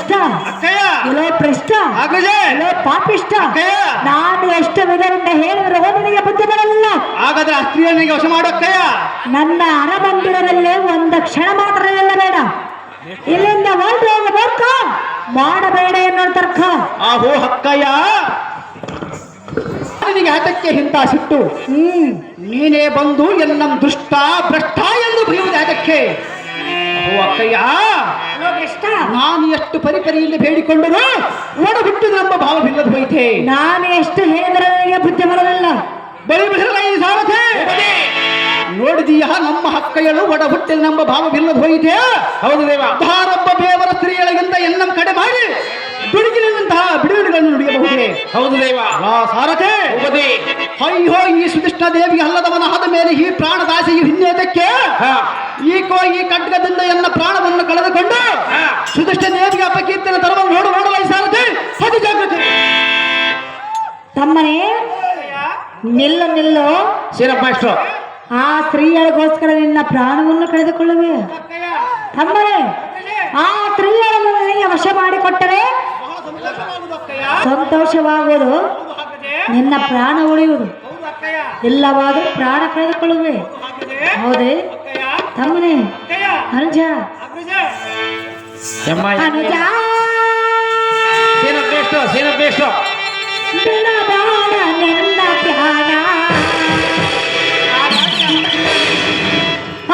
ದುಷ್ಟ ಅಕ್ಕಯ್ಯ ಇಲ್ಲೋ ಭ್ರಷ್ಟ ಅಗ್ರಜೆ ಇಲ್ಲೋ ಪಾಪಿಷ್ಟ ಅಕ್ಕಯ್ಯ ನಾನು ಎಷ್ಟು ವಿಧದಿಂದ ಹೇಳಿದ್ರೆ ನಿನಗೆ ಬುದ್ಧಿ ಬರಲಿಲ್ಲ. ಹಾಗಾದ್ರೆ ಆ ಸ್ತ್ರೀಯನಿಗೆ ವಶ ಮಾಡು ಅಕ್ಕಯ್ಯ. ನನ್ನ ಅರಮಂದಿರದಲ್ಲಿ ಒಂದು ಕ್ಷಣ ಮಾತ್ರ ಬೇಡ. ಇಲ್ಲಿಂದ ಹೊರಟು ಹೋಗಬೇಕು ಮಾಡಬೇಡ ಎನ್ನೋ ತರ್ಕ. ಆಹೋ ಅಕ್ಕಯ್ಯ, ನಿನಗೆ ಆಟಕ್ಕೆ ಇಂತ ಸಿಟ್ಟು. ನೀನೇ ಬಂದು ಎನ್ನ ದುಷ್ಟ ಭ್ರಷ್ಟ ಎಂದು ಬರೆಯುವುದು ಅದಕ್ಕೆ. ಓ ಅಕ್ಕಯ್ಯ, ನಾನು ಎಷ್ಟು ಪರಿಪರಿಯಲ್ಲಿ ಬೇಡಿಕೊಂಡರು ಒಡ ಹುಟ್ಟಿದ ನಮ್ಮ ಭಾವವಿಲ್ಲದ ಹೋಯಿತೆ. ನಾನು ಎಷ್ಟು ಹೇಳಿದ್ರೆ ನನಗೆ ಬುದ್ಧಿ ಬರಲಿಲ್ಲ. ಬಳಿ ಬಿಡಲ ಈ ಸಾರಥೆ ನೋಡಿದೀಯ ನಮ್ಮ ಹಕ್ಕಯ್ಯಳು ಒಡ ಹುಟ್ಟಿದ ನಮ್ಮ ಭಾವವಿಲ್ಲದ ಹೋಯಿತೆ. ಹೌದು ದೇವ, ಧಾರೊಬ್ಬ ಬೇವರ ಸ್ತ್ರೀಯಳಿಗಿಂತ ಎನ್ನ ಕಡೆ ಮಾಡಿ ದುಡುಗಿನಂತಹ ಬಿಡುಗಡೆಗಳನ್ನು ನುಡಿಯಬಹುದೇ. ಹೌದು ದೇವ. ಸಾರಥೆ ಅಯ್ಯೋ, ಈ ಸುಧಿಷ್ಣ ದೇವಿಗೆ ಅಲ್ಲದವನ ಆದ ಮೇಲೆ ಈ ಪ್ರಾಣದಾಸಿಗೆ ಹಿನ್ನೆದಕ್ಕೆ ಈಕೋ ಈ ಖಡ್ಗದಿಂದ ಎನ್ನ ಪ್ರಾಣವನ್ನು ಕಳೆದುಕೊಂಡು ಸುಧಿಷ್ಣ ದೇವಿಗೆ ಅಪಕೀರ್ತಿನ ತರವನ್ನು ನೋಡುವ ಸಾರಥೆ ಅದು ಜಾಗೃತಿ. ತಮ್ಮನೇ ನಿಲ್ಲು ನಿಲ್ಲು ಶ್ರೀರಪ್ಪ, ಆ ಸ್ತ್ರೀಯಳಿಗೋಸ್ಕರ ನಿನ್ನ ಪ್ರಾಣವನ್ನು ಕಳೆದುಕೊಳ್ಳುವೆ. ತಮ್ಮನೇ ಆ ಸ್ತ್ರೀಯಳನ್ನು ನನಗೆ ವಶ ಮಾಡಿಕೊಟ್ಟರೆ ಸಂತೋಷವಾಗುವುದು, ನಿನ್ನ ಪ್ರಾಣ ಉಳಿಯುವುದು. ಇಲ್ಲವಾದರೂ ಪ್ರಾಣ ಕಳೆದುಕೊಳ್ಳುವೆ. ಹೌದೇ ತಮ್ಮನೇ? ಅನುಜ ಅನುಜ ಬಿಡಬೇಡ ನಿನ್ನ ಪ್ರಾಣ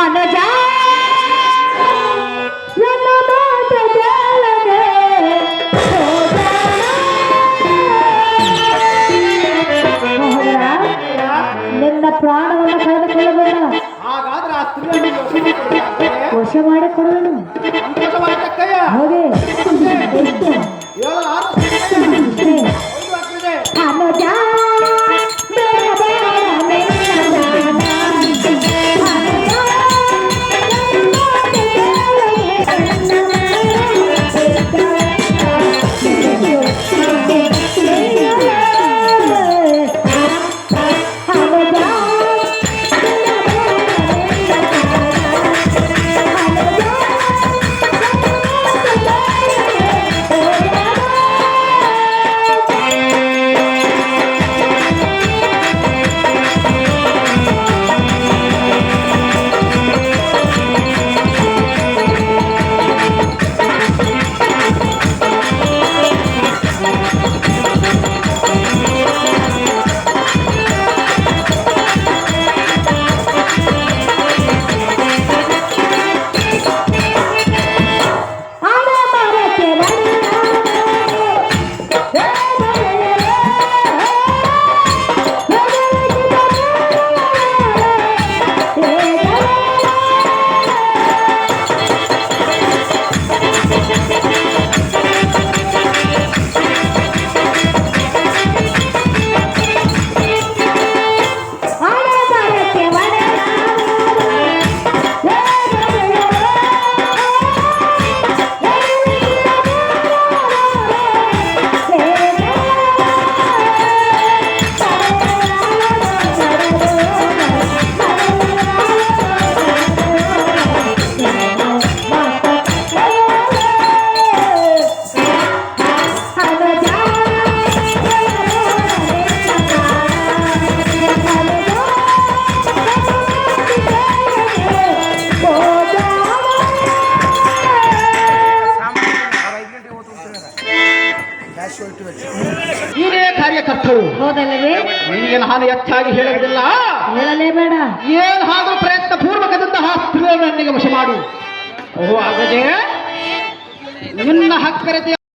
ಅನುಜ. ನಿನ್ನ ಪ್ರಾಣವನ್ನು ಕಳೆದುಕೊಳ್ಳಬೇಡ. ಹಾಗಾದ್ರೆ ಆ ಸ್ತ್ರೀಯನ್ನು ವಶ ಮಾಡಿಕೊಡುವನು. ಹೌದೇ ಎಷ್ಟು ಅನುಜ ನೀನೇ ಕಾರ್ಯಕರ್ತರು ಹೌದಲ್ಲವೇ? ನಿನಗೆ ನಾನು ಹೆಚ್ಚಾಗಿ ಹೇಳುವುದಿಲ್ಲ, ಹೇಳಲೇಬೇಡ. ಏನು ಹಾಗೂ ಪ್ರಯತ್ನ ಪೂರ್ವಕದಂತಹ ಸ್ತ್ರೀಯನ್ನು ನನಗೆ ವಶ ಮಾಡು. ಓ ಆಗದೆ ನಿನ್ನ ಹಕ್ಕರತೆ